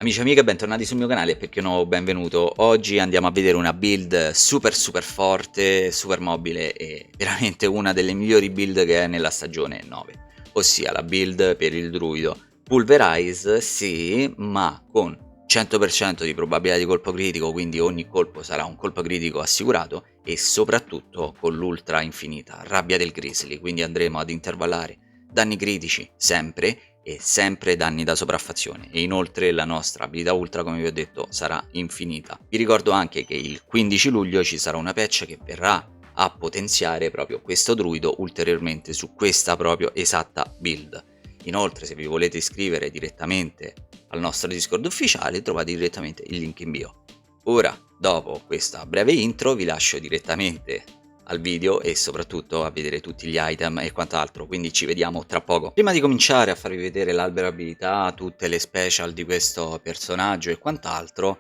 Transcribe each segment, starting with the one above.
Amici e amiche, bentornati sul mio canale e per chi è nuovo benvenuto. Oggi andiamo a vedere una build super forte, super mobile e veramente una delle migliori build che è nella stagione 9, ossia la build per il druido. Pulverize sì, ma con 100% di probabilità di colpo critico, quindi ogni colpo sarà un colpo critico assicurato, e soprattutto con l'ultra infinita, rabbia del grizzly, quindi andremo ad intervallare danni critici sempre e sempre danni da sopraffazione, e inoltre la nostra abilità ultra, come vi ho detto, sarà infinita. Vi ricordo anche che il 15 luglio ci sarà una patch che verrà a potenziare proprio questo druido ulteriormente su questa proprio esatta build. Inoltre, se vi volete iscrivere direttamente al nostro Discord ufficiale, trovate direttamente il link in bio. Ora, dopo questa breve intro, vi lascio direttamente al video e soprattutto a vedere tutti gli item e quant'altro, quindi ci vediamo tra poco. Prima di cominciare a farvi vedere l'albero abilità, tutte le special di questo personaggio e quant'altro,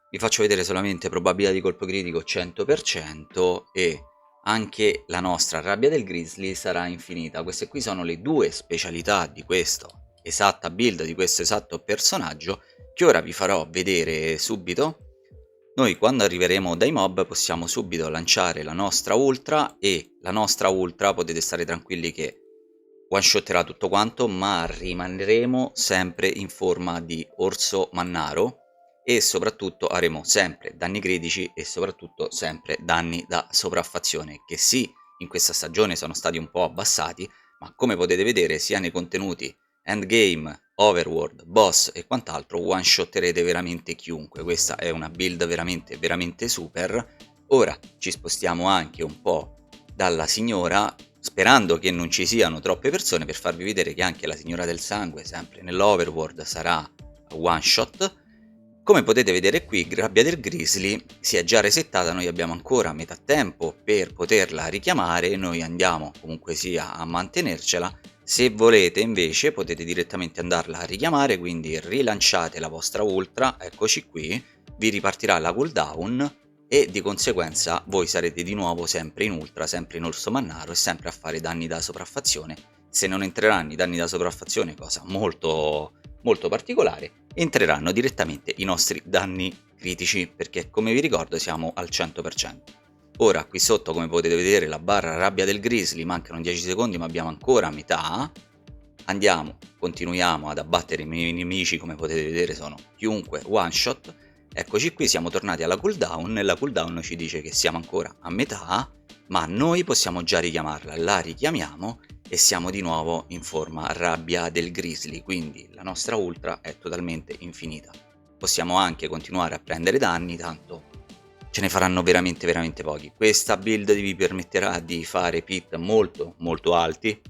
vi faccio vedere solamente probabilità di colpo critico 100% e anche la nostra rabbia del grizzly sarà infinita. Queste qui sono le due specialità di questa esatta build, di questo esatto personaggio, che ora vi farò vedere subito. Noi quando arriveremo dai mob possiamo subito lanciare la nostra ultra, e la nostra ultra potete stare tranquilli che one shotterà tutto quanto, ma rimarremo sempre in forma di orso mannaro e soprattutto avremo sempre danni critici e soprattutto sempre danni da sopraffazione, che sì, in questa stagione sono stati un po' abbassati, ma come potete vedere sia nei contenuti endgame, overworld, boss e quant'altro one shotterete veramente chiunque. Questa è una build veramente super. Ora ci spostiamo anche un po' dalla signora, sperando che non ci siano troppe persone, per farvi vedere che anche la signora del sangue, sempre nell'overworld, sarà one shot. Come potete vedere qui, Rabbia del Grizzly si è già resettata, noi abbiamo ancora metà tempo per poterla richiamare, noi andiamo comunque sia a mantenercela. Se volete invece potete direttamente andarla a richiamare, quindi rilanciate la vostra ultra, eccoci qui, vi ripartirà la cooldown e di conseguenza voi sarete di nuovo sempre in ultra, sempre in orso mannaro e sempre a fare danni da sopraffazione. Se non entreranno i danni da sopraffazione, cosa molto particolare, entreranno direttamente i nostri danni critici, perché come vi ricordo siamo al 100%. Ora qui sotto, come potete vedere, la barra rabbia del grizzly, mancano 10 secondi ma abbiamo ancora metà. Andiamo, continuiamo ad abbattere i miei nemici, come potete vedere sono chiunque one shot. Eccoci qui, siamo tornati alla cooldown e la cooldown ci dice che siamo ancora a metà, ma noi possiamo già richiamarla. La richiamiamo e siamo di nuovo in forma rabbia del grizzly, quindi la nostra ultra è totalmente infinita. Possiamo anche continuare a prendere danni, tanto ce ne faranno veramente pochi. Questa build vi permetterà di fare pit molto alti.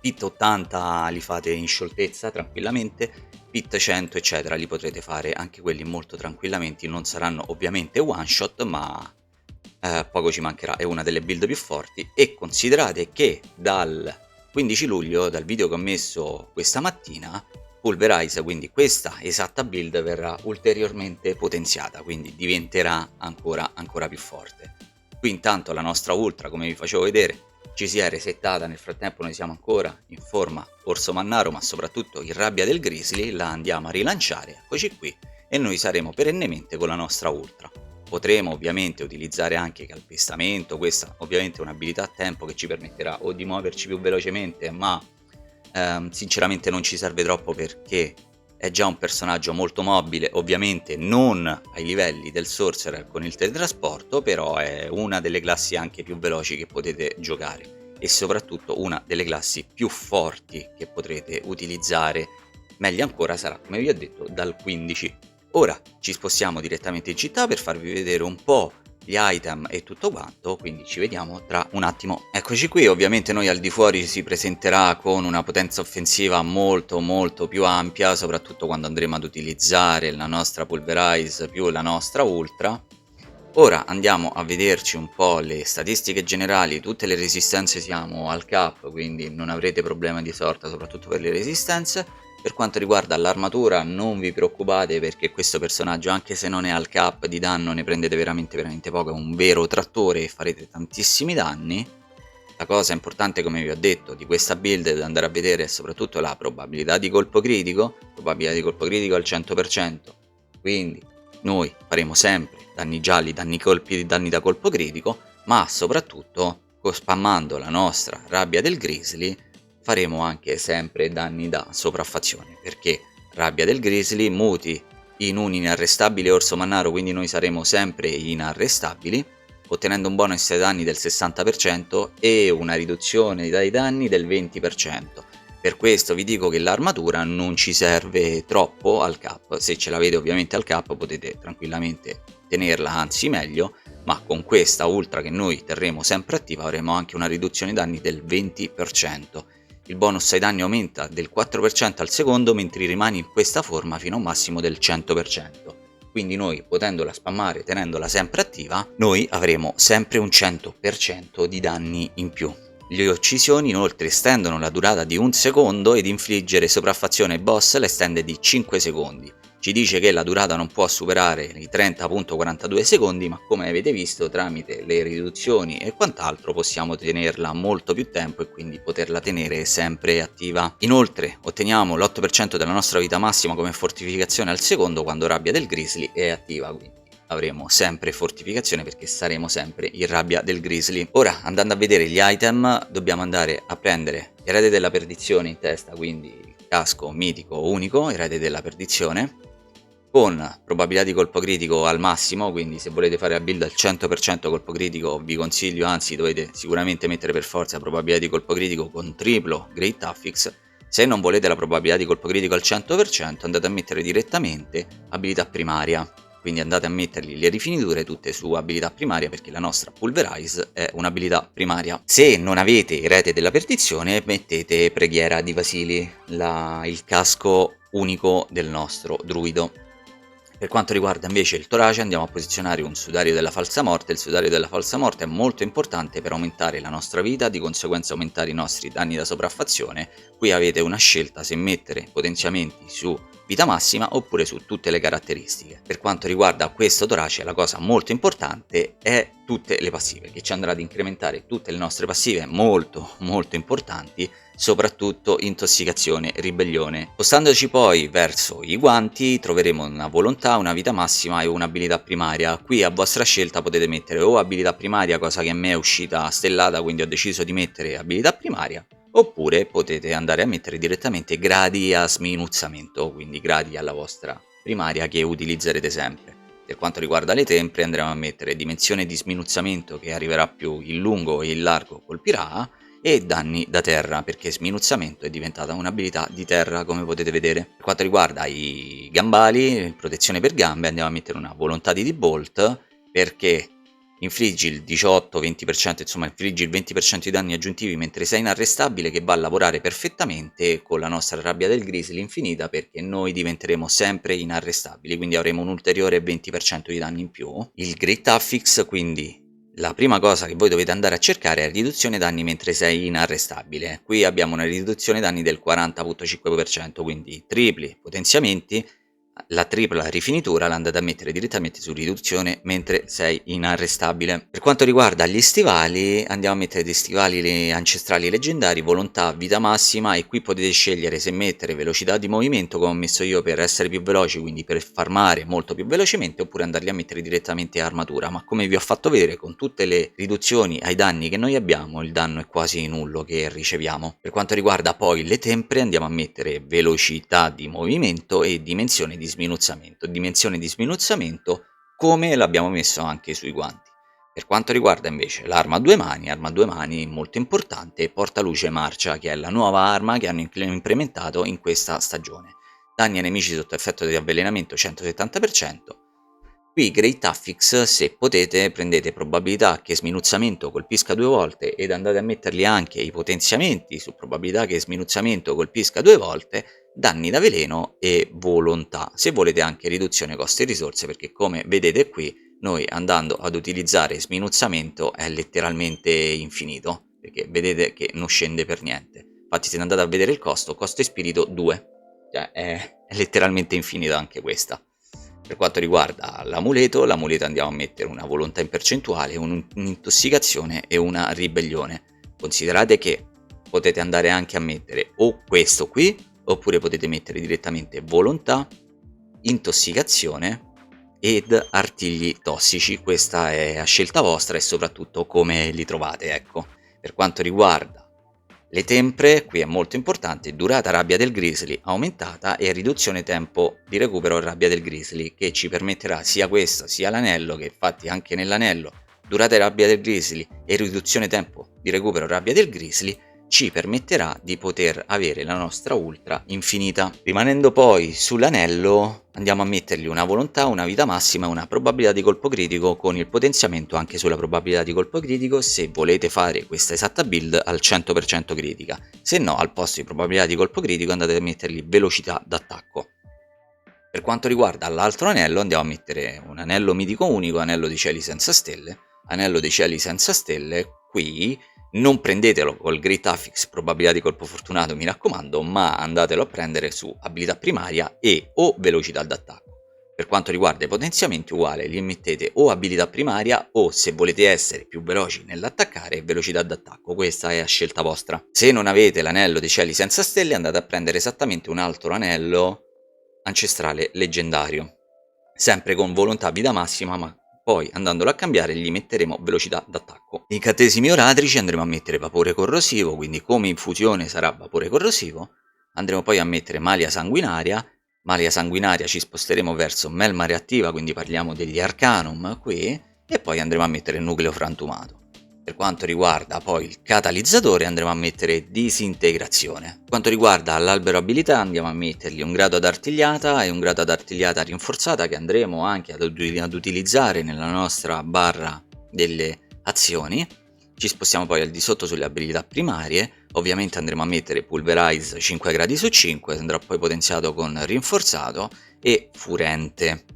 Pit 80 li fate in scioltezza tranquillamente, pit 100 eccetera li potrete fare anche quelli molto tranquillamente, non saranno ovviamente one shot, ma poco ci mancherà, è una delle build più forti. E considerate che dal 15 luglio, dal video che ho messo questa mattina, Pulverize, quindi questa esatta build, verrà ulteriormente potenziata, quindi diventerà ancora più forte. Qui intanto la nostra ultra, come vi facevo vedere, ci si è resettata. Nel frattempo noi siamo ancora in forma orso mannaro, ma soprattutto in rabbia del grizzly, la andiamo a rilanciare, eccoci qui, e noi saremo perennemente con la nostra ultra. Potremo ovviamente utilizzare anche calpestamento, questa ovviamente è un'abilità a tempo che ci permetterà o di muoverci più velocemente, ma sinceramente non ci serve troppo perché è già un personaggio molto mobile, ovviamente non ai livelli del Sorcerer con il teletrasporto, però è una delle classi anche più veloci che potete giocare e soprattutto una delle classi più forti che potrete utilizzare. Meglio ancora sarà, come vi ho detto, dal 15. Ora ci spostiamo direttamente in città per farvi vedere un po' gli item e tutto quanto, quindi ci vediamo tra un attimo. Eccoci qui, ovviamente noi al di fuori si presenterà con una potenza offensiva molto più ampia, soprattutto quando andremo ad utilizzare la nostra Pulverize più la nostra Ultra. Ora andiamo a vederci un po' le statistiche generali. Tutte le resistenze siamo al cap, quindi non avrete problema di sorta soprattutto per le resistenze. Per quanto riguarda l'armatura non vi preoccupate, perché questo personaggio, anche se non è al cap di danno, ne prendete veramente poco, è un vero trattore e farete tantissimi danni. La cosa importante, come vi ho detto, di questa build da andare a vedere è soprattutto la probabilità di colpo critico al 100%, Quindi noi faremo sempre danni gialli, danni da colpo critico, ma soprattutto spammando la nostra rabbia del grizzly faremo anche sempre danni da sopraffazione, perché rabbia del grizzly muti in un inarrestabile orso mannaro, quindi noi saremo sempre inarrestabili, ottenendo un bonus ai danni del 60% e una riduzione dai danni del 20%. Per questo vi dico che l'armatura non ci serve troppo al cap. Se ce l'avete ovviamente al cap potete tranquillamente tenerla, anzi meglio, ma con questa ultra che noi terremo sempre attiva avremo anche una riduzione danni del 20%. Il bonus ai danni aumenta del 4% al secondo, mentre rimane in questa forma fino a un massimo del 100%. Quindi noi, potendola spammare, tenendola sempre attiva, noi avremo sempre un 100% di danni in più. Le uccisioni inoltre estendono la durata di un secondo ed infliggere sopraffazione ai boss la estende di 5 secondi. Ci dice che la durata non può superare i 30.42 secondi, ma come avete visto tramite le riduzioni e quant'altro possiamo tenerla molto più tempo e quindi poterla tenere sempre attiva. Inoltre otteniamo l'8% della nostra vita massima come fortificazione al secondo quando rabbia del grizzly è attiva, quindi avremo sempre fortificazione perché saremo sempre in rabbia del grizzly. Ora, andando a vedere gli item, dobbiamo andare a prendere erede della perdizione in testa, quindi casco mitico unico, erede della perdizione, con probabilità di colpo critico al massimo, quindi se volete fare la build al 100% colpo critico vi consiglio, anzi dovete sicuramente mettere per forza probabilità di colpo critico con triplo Great Affix. Se non volete la probabilità di colpo critico al 100% andate a mettere direttamente abilità primaria, quindi andate a mettergli le rifiniture tutte su abilità primaria perché la nostra Pulverize è un'abilità primaria. Se non avete erede della perdizione mettete preghiera di Vasili, il casco unico del nostro druido. Per quanto riguarda invece il torace andiamo a posizionare un sudario della falsa morte. Il sudario della falsa morte è molto importante per aumentare la nostra vita, di conseguenza aumentare i nostri danni da sopraffazione. Qui avete una scelta se mettere potenziamenti su vita massima oppure su tutte le caratteristiche. Per quanto riguarda questo torace la cosa molto importante è tutte le passive, che ci andrà ad incrementare tutte le nostre passive molto importanti, soprattutto intossicazione, ribellione. Spostandoci poi verso i guanti troveremo una volontà, una vita massima e un'abilità primaria. Qui a vostra scelta potete mettere o abilità primaria, cosa che a me è uscita stellata quindi ho deciso di mettere abilità primaria, oppure potete andare a mettere direttamente gradi a sminuzzamento, quindi gradi alla vostra primaria che utilizzerete sempre. Per quanto riguarda le tempre andremo a mettere dimensione di sminuzzamento che arriverà più in lungo e in largo colpirà, e danni da terra perché sminuzzamento è diventata un'abilità di terra come potete vedere. Per quanto riguarda i gambali, protezione per gambe, andiamo a mettere una volontà di Bolt perché infliggi il 18-20%, insomma infliggi il 20% di danni aggiuntivi mentre sei inarrestabile, che va a lavorare perfettamente con la nostra rabbia del grizzly infinita perché noi diventeremo sempre inarrestabili, quindi avremo un ulteriore 20% di danni in più. Il Great Affix, quindi la prima cosa che voi dovete andare a cercare è riduzione danni mentre sei inarrestabile. Qui abbiamo una riduzione danni del 40.5%, quindi tripli potenziamenti. La tripla rifinitura la andate a mettere direttamente su riduzione mentre sei inarrestabile. Per quanto riguarda gli stivali andiamo a mettere dei stivali ancestrali leggendari, volontà, vita massima, e qui potete scegliere se mettere velocità di movimento come ho messo io per essere più veloci, quindi per farmare molto più velocemente, oppure andarli a mettere direttamente armatura, ma come vi ho fatto vedere con tutte le riduzioni ai danni che noi abbiamo il danno è quasi nullo che riceviamo. Per quanto riguarda poi le tempre andiamo a mettere velocità di movimento e dimensione di sminuzzamento. Dimensione di sminuzzamento come l'abbiamo messo anche sui guanti. Per quanto riguarda invece l'arma a due mani molto importante, portaluce marcia, che è la nuova arma che hanno implementato in questa stagione. Danni ai nemici sotto effetto di avvelenamento 170%. Qui Great Affix, se potete prendete probabilità che sminuzzamento colpisca 2 volte ed andate a metterli anche i potenziamenti su probabilità che sminuzzamento colpisca 2 volte, danni da veleno e volontà. Se volete anche riduzione costi e risorse, perché come vedete qui noi andando ad utilizzare sminuzzamento è letteralmente infinito, perché vedete che non scende per niente. Infatti se andate a vedere il costo e spirito 2, cioè è letteralmente infinito anche questa. Per quanto riguarda l'amuleto andiamo a mettere una volontà in percentuale, un'intossicazione e una ribellione. Considerate che potete andare anche a mettere o questo qui, oppure potete mettere direttamente volontà, intossicazione ed artigli tossici. Questa è a scelta vostra e soprattutto come li trovate, ecco. Per quanto riguarda le tempre, qui è molto importante, durata rabbia del grizzly aumentata e riduzione tempo di recupero rabbia del grizzly, che ci permetterà sia questa sia l'anello, che infatti anche nell'anello durata rabbia del grizzly e riduzione tempo di recupero rabbia del grizzly ci permetterà di poter avere la nostra ultra infinita. Rimanendo poi sull'anello andiamo a mettergli una volontà, una vita massima e una probabilità di colpo critico, con il potenziamento anche sulla probabilità di colpo critico se volete fare questa esatta build al 100% critica. Se no, al posto di probabilità di colpo critico andate a mettergli velocità d'attacco. Per quanto riguarda l'altro anello andiamo a mettere un anello mitico unico, anello di cieli senza stelle. Anello dei cieli senza stelle, qui non prendetelo col Great Affix probabilità di colpo fortunato, mi raccomando, ma andatelo a prendere su abilità primaria e o velocità d'attacco. Per quanto riguarda i potenziamenti, uguale, li mettete o abilità primaria o, se volete essere più veloci nell'attaccare, velocità d'attacco. Questa è a scelta vostra. Se non avete l'anello dei cieli senza stelle andate a prendere esattamente un altro anello ancestrale leggendario, sempre con volontà vita massima, ma poi andandolo a cambiare gli metteremo velocità d'attacco. Incantesimi oratrici andremo a mettere vapore corrosivo, quindi come infusione sarà vapore corrosivo. Andremo poi a mettere maglia sanguinaria ci sposteremo verso melma reattiva, quindi parliamo degli arcanum qui, e poi andremo a mettere nucleo frantumato. Per quanto riguarda poi il catalizzatore andremo a mettere disintegrazione. Per quanto riguarda l'albero abilità andiamo a mettergli un grado ad artigliata e un grado ad artigliata rinforzata, che andremo anche ad utilizzare nella nostra barra delle azioni. Ci spostiamo poi al di sotto sulle abilità primarie, ovviamente andremo a mettere Pulverize 5 gradi su 5, andrà poi potenziato con rinforzato e furente.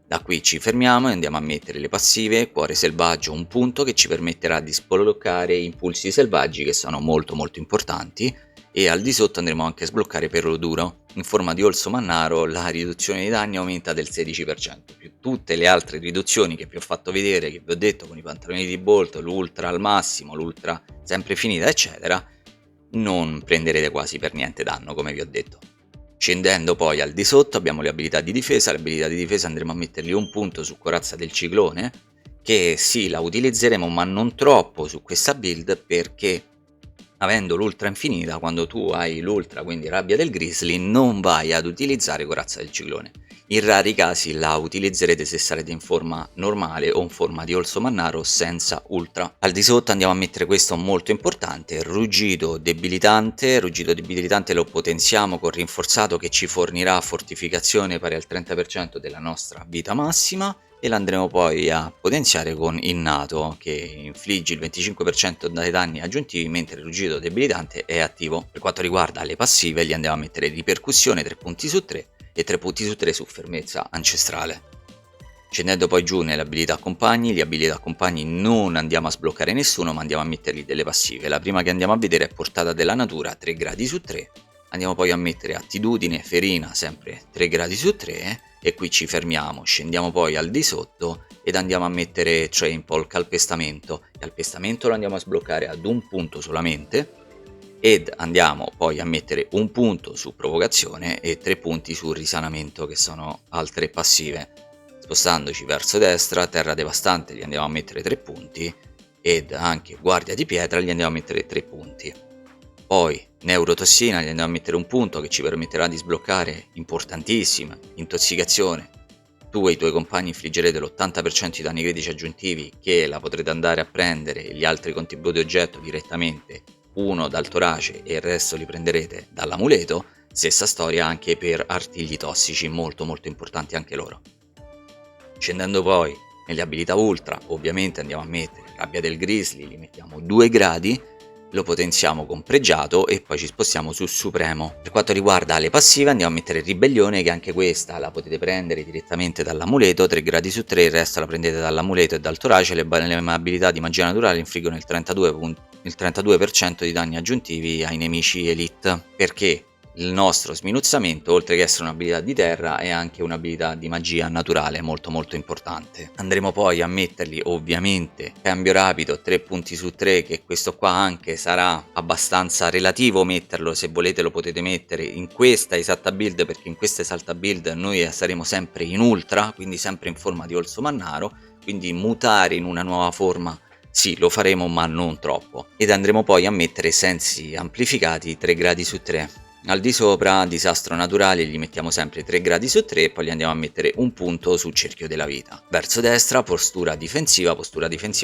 Da qui ci fermiamo e andiamo a mettere le passive, cuore selvaggio, un punto che ci permetterà di sbloccare impulsi selvaggi, che sono molto importanti, e al di sotto andremo anche a sbloccare perlo duro. In forma di orso mannaro la riduzione dei danni aumenta del 16%, più tutte le altre riduzioni che vi ho fatto vedere, che vi ho detto con i pantaloni di Bolt, l'ultra al massimo, l'ultra sempre finita eccetera, non prenderete quasi per niente danno, come vi ho detto. Scendendo poi al di sotto abbiamo le abilità di difesa. Le abilità di difesa andremo a mettergli un punto su corazza del ciclone, che sì, la utilizzeremo ma non troppo su questa build, perché avendo l'ultra infinita, quando tu hai l'ultra, quindi rabbia del grizzly, non vai ad utilizzare corazza del ciclone. In rari casi la utilizzerete se sarete in forma normale o in forma di orso mannaro senza ultra. Al di sotto andiamo a mettere questo molto importante, ruggito debilitante. Ruggito debilitante lo potenziamo con rinforzato, che ci fornirà fortificazione pari al 30% della nostra vita massima, e l'andremo poi a potenziare con innato, che infligge il 25% dai danni aggiuntivi, mentre il ruggito debilitante è attivo. Per quanto riguarda le passive gli andiamo a mettere ripercussione 3 punti su 3 e 3 punti su 3 su fermezza ancestrale. Scendendo poi giù nelle abilità compagni, le abilità compagni non andiamo a sbloccare nessuno, ma andiamo a mettergli delle passive. La prima che andiamo a vedere è portata della natura, 3 gradi su 3. Andiamo poi a mettere attitudine, ferina, sempre 3 gradi su 3, e qui ci fermiamo. Scendiamo poi al di sotto ed andiamo a mettere trample, calpestamento. Il calpestamento lo andiamo a sbloccare ad un punto solamente, ed andiamo poi a mettere un punto su provocazione e 3 punti su risanamento, che sono altre passive. Spostandoci verso destra, terra devastante gli andiamo a mettere 3 punti, ed anche guardia di pietra gli andiamo a mettere 3 punti. Poi neurotossina gli andiamo a mettere un punto, che ci permetterà di sbloccare, importantissima, intossicazione. Tu e i tuoi compagni infliggerete l'80% di danni critici aggiuntivi, che la potrete andare a prendere, e gli altri contributi oggetto direttamente, uno dal torace e il resto li prenderete dall'amuleto. Stessa storia anche per artigli tossici, molto importanti anche loro. Scendendo poi nelle abilità ultra, ovviamente andiamo a mettere rabbia del grizzly, li mettiamo 2 gradi, lo potenziamo con pregiato e poi ci spostiamo su supremo. Per quanto riguarda le passive andiamo a mettere ribellione, che anche questa la potete prendere direttamente dall'amuleto, 3 gradi su 3, il resto la prendete dall'amuleto e dal torace. Le abilità di magia naturale infliggono il 32% di danni aggiuntivi ai nemici elite. Perché il nostro sminuzzamento, oltre che essere un'abilità di terra, è anche un'abilità di magia naturale molto molto importante. Andremo poi a mettergli ovviamente cambio rapido 3 punti su 3, che questo qua anche sarà abbastanza relativo metterlo, se volete lo potete mettere in questa esatta build, perché in questa esatta build noi saremo sempre in ultra, quindi sempre in forma di Orso Mannaro, quindi mutare in una nuova forma sì, lo faremo ma non troppo. Ed andremo poi a mettere sensi amplificati 3 gradi su 3. Al di sopra, disastro naturale, gli mettiamo sempre 3 gradi su 3 e poi gli andiamo a mettere un punto sul cerchio della vita. Verso destra, postura difensiva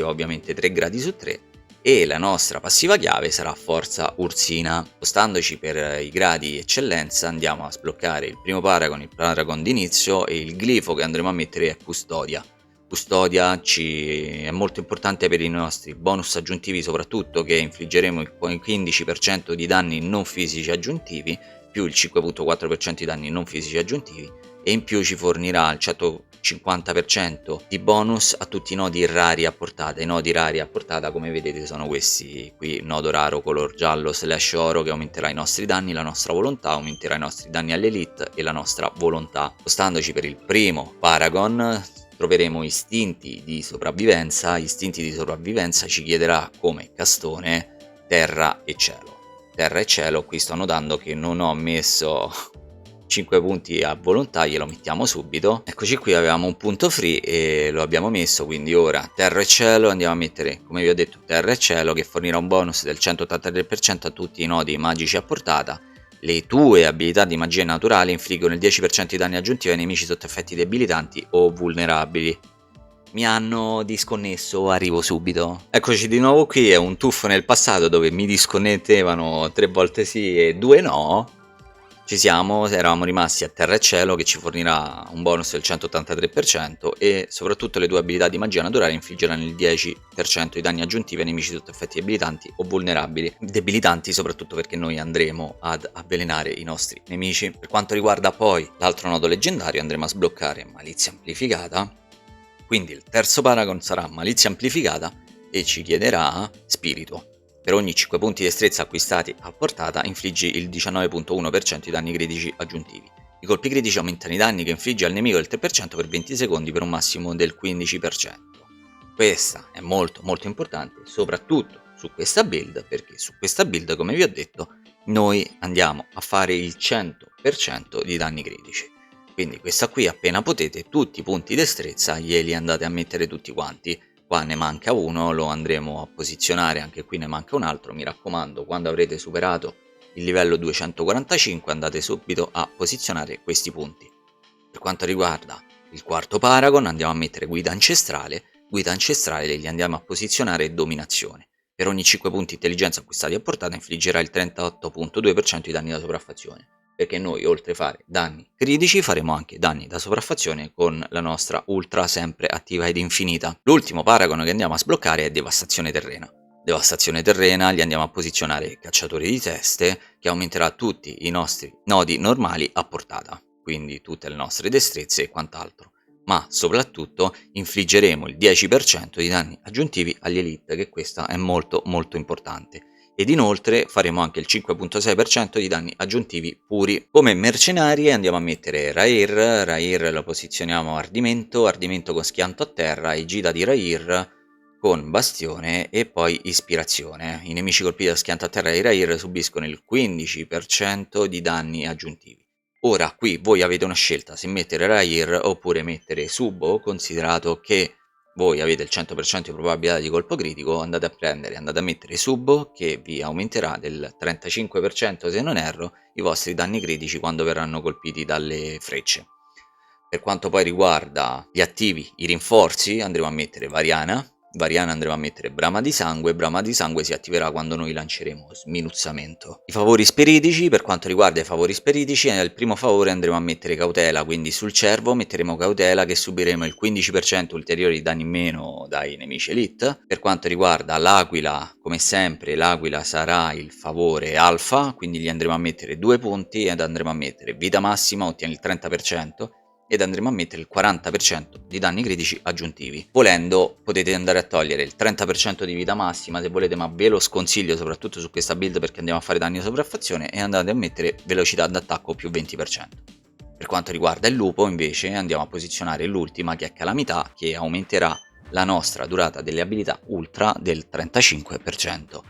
ovviamente 3 gradi su 3 e la nostra passiva chiave sarà forza ursina. Spostandoci per i gradi eccellenza andiamo a sbloccare il primo paragon, il paragon d'inizio, e il glifo che andremo a mettere è custodia. Custodia è molto importante per i nostri bonus aggiuntivi, soprattutto che infliggeremo il 15% di danni non fisici aggiuntivi più il 5.4% di danni non fisici aggiuntivi, e in più ci fornirà il 150% di bonus a tutti i nodi rari a portata. I nodi rari a portata, come vedete, sono questi qui: nodo raro color giallo / oro, che aumenterà i nostri danni, la nostra volontà, aumenterà i nostri danni all'elite e la nostra volontà. Spostandoci per il primo paragon troveremo istinti di sopravvivenza. Istinti di sopravvivenza ci chiederà come castone terra e cielo. Terra e cielo, qui sto notando che non ho messo 5 punti a volontà, glielo mettiamo subito. Eccoci qui, avevamo un punto free e lo abbiamo messo, quindi ora terra e cielo, andiamo a mettere, come vi ho detto, terra e cielo, che fornirà un bonus del 183% a tutti i nodi magici a portata. Le tue abilità di magia naturale infliggono il 10% di danni aggiuntivi ai nemici sotto effetti debilitanti o vulnerabili. Mi hanno disconnesso, arrivo subito. Eccoci di nuovo qui, è un tuffo nel passato dove mi disconnettevano 3 volte sì e 2 no. Ci siamo, eravamo rimasti a terra e cielo, che ci fornirà un bonus del 183% e soprattutto le tue abilità di magia naturale infliggeranno il 10% di danni aggiuntivi ai nemici sotto effetti debilitanti o vulnerabili. Debilitanti soprattutto perché noi andremo ad avvelenare i nostri nemici. Per quanto riguarda poi l'altro nodo leggendario, andremo a sbloccare malizia amplificata, quindi il terzo paragon sarà malizia amplificata e ci chiederà spirito. Per ogni 5 punti di destrezza acquistati a portata infliggi il 19.1% di danni critici aggiuntivi. I colpi critici aumentano i danni che infliggi al nemico del 3% per 20 secondi per un massimo del 15%. Questa è molto molto importante, soprattutto su questa build, perché su questa build, come vi ho detto, noi andiamo a fare il 100% di danni critici. Quindi questa qui, appena potete, tutti i punti destrezza glieli andate a mettere tutti quanti. Qua ne manca uno, lo andremo a posizionare, anche qui ne manca un altro. Mi raccomando, quando avrete superato il livello 245 andate subito a posizionare questi punti. Per quanto riguarda il quarto paragon andiamo a mettere guida ancestrale li andiamo a posizionare dominazione. Per ogni 5 punti intelligenza acquistati a portata infliggerà il 38.2% di danni da sopraffazione, perché noi oltre a fare danni critici faremo anche danni da sopraffazione con la nostra ultra sempre attiva ed infinita. L'ultimo paragon che andiamo a sbloccare è devastazione terrena. Devastazione terrena, gli andiamo a posizionare cacciatore di teste, che aumenterà tutti i nostri nodi normali a portata, quindi tutte le nostre destrezze e quant'altro, ma soprattutto infliggeremo il 10% di danni aggiuntivi agli elite, che questa è molto molto importante. Ed inoltre faremo anche il 5.6% di danni aggiuntivi puri. Come mercenarie andiamo a mettere Rair lo posizioniamo ardimento con schianto a terra e gita di Rair con bastione e poi ispirazione. I nemici colpiti da schianto a terra di Rair subiscono il 15% di danni aggiuntivi. Ora qui voi avete una scelta, se mettere Rair oppure mettere Subo, considerato che voi avete il 100% di probabilità di colpo critico. Andate a mettere Subo, che vi aumenterà del 35%, se non erro, i vostri danni critici quando verranno colpiti dalle frecce. Per quanto poi riguarda gli attivi, i rinforzi, andremo a mettere Variana andremo a mettere Brama di sangue si attiverà quando noi lanceremo sminuzzamento. I favori spiritici, per quanto riguarda i favori spiritici, nel primo favore andremo a mettere cautela, quindi sul cervo metteremo cautela, che subiremo il 15% ulteriore di danni in meno dai nemici elite. Per quanto riguarda l'aquila, come sempre l'aquila sarà il favore alfa, quindi gli andremo a mettere 2 punti ed andremo a mettere vita massima, ottieni il 30%, ed andremo a mettere il 40% di danni critici aggiuntivi. Volendo potete andare a togliere il 30% di vita massima se volete, ma ve lo sconsiglio soprattutto su questa build perché andiamo a fare danni di sopraffazione, e andate a mettere velocità d'attacco più 20%. Per quanto riguarda il lupo invece andiamo a posizionare l'ultima, che è calamità, che aumenterà la nostra durata delle abilità ultra del 35%.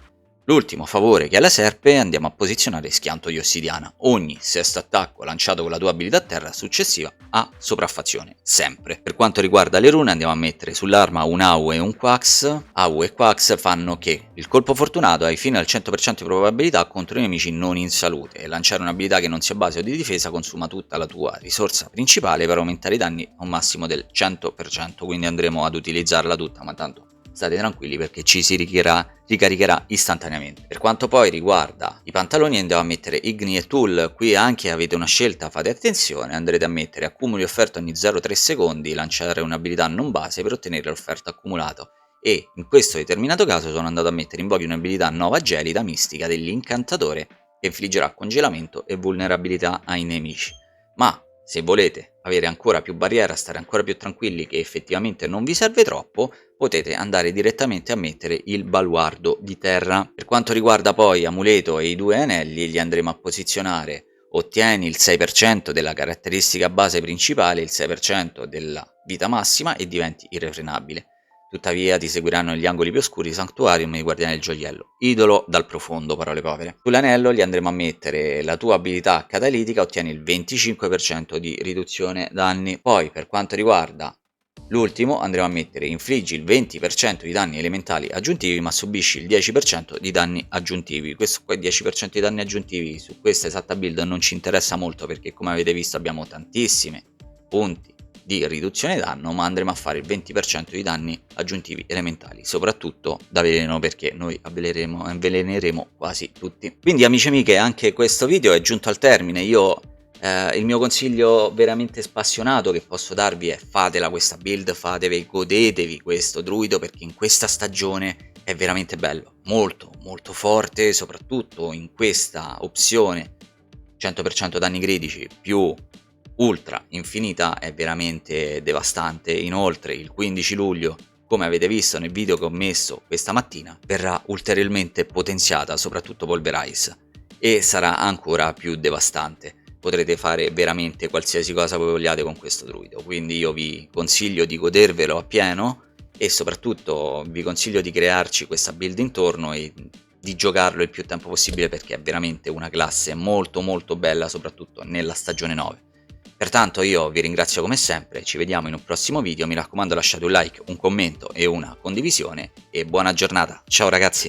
L'ultimo favore, che è la serpe, andiamo a posizionare schianto di ossidiana. Ogni sesto attacco lanciato con la tua abilità a terra successiva ha sopraffazione, sempre. Per quanto riguarda le rune andiamo a mettere sull'arma un AU e un Quax. AU e Quax fanno che il colpo fortunato hai fino al 100% di probabilità contro i nemici non in salute, e lanciare un'abilità che non sia base o di difesa consuma tutta la tua risorsa principale per aumentare i danni a un massimo del 100%, quindi andremo ad utilizzarla tutta, ma tanto state tranquilli perché ci si ricaricherà istantaneamente. Per quanto poi riguarda i pantaloni andiamo a mettere Igni e Tool. Qui anche avete una scelta, fate attenzione, andrete a mettere accumuli offerta ogni 0,3 secondi, lanciare un'abilità non base per ottenere l'offerta accumulato, e in questo determinato caso sono andato a mettere in voglia un'abilità Nova Gelida mistica dell'incantatore che infliggerà congelamento e vulnerabilità ai nemici. Ma se volete avere ancora più barriera, stare ancora più tranquilli che effettivamente non vi serve troppo, potete andare direttamente a mettere il baluardo di terra. Per quanto riguarda poi amuleto e i due anelli, li andremo a posizionare: ottieni il 6% della caratteristica base principale, il 6% della vita massima e diventi irrefrenabile. Tuttavia ti seguiranno negli angoli più oscuri Sanctuarium e i Guardiani del Gioiello. Idolo dal profondo, parole povere. Sull'anello gli andremo a mettere la tua abilità catalitica, ottieni il 25% di riduzione danni. Poi per quanto riguarda l'ultimo andremo a mettere infliggi il 20% di danni elementali aggiuntivi ma subisci il 10% di danni aggiuntivi. Questo qua, 10% di danni aggiuntivi, su questa esatta build non ci interessa molto perché come avete visto abbiamo tantissimi punti di riduzione danno, ma andremo a fare il 20% di danni aggiuntivi elementali, soprattutto da veleno, perché noi avveleneremo quasi tutti. Quindi amici e amiche, anche questo video è giunto al termine. Il mio consiglio veramente spassionato che posso darvi è: fatela questa build, godetevi questo druido, perché in questa stagione è veramente bello, molto molto forte, soprattutto in questa opzione 100% danni critici più ultra infinita è veramente devastante. Inoltre il 15 luglio, come avete visto nel video che ho messo questa mattina, verrà ulteriormente potenziata, soprattutto Pulverize, e sarà ancora più devastante. Potrete fare veramente qualsiasi cosa voi vogliate con questo druido, quindi io vi consiglio di godervelo appieno e soprattutto vi consiglio di crearci questa build intorno e di giocarlo il più tempo possibile, perché è veramente una classe molto molto bella, soprattutto nella stagione 9. Pertanto io vi ringrazio come sempre, ci vediamo in un prossimo video, mi raccomando lasciate un like, un commento e una condivisione, e buona giornata, ciao ragazzi!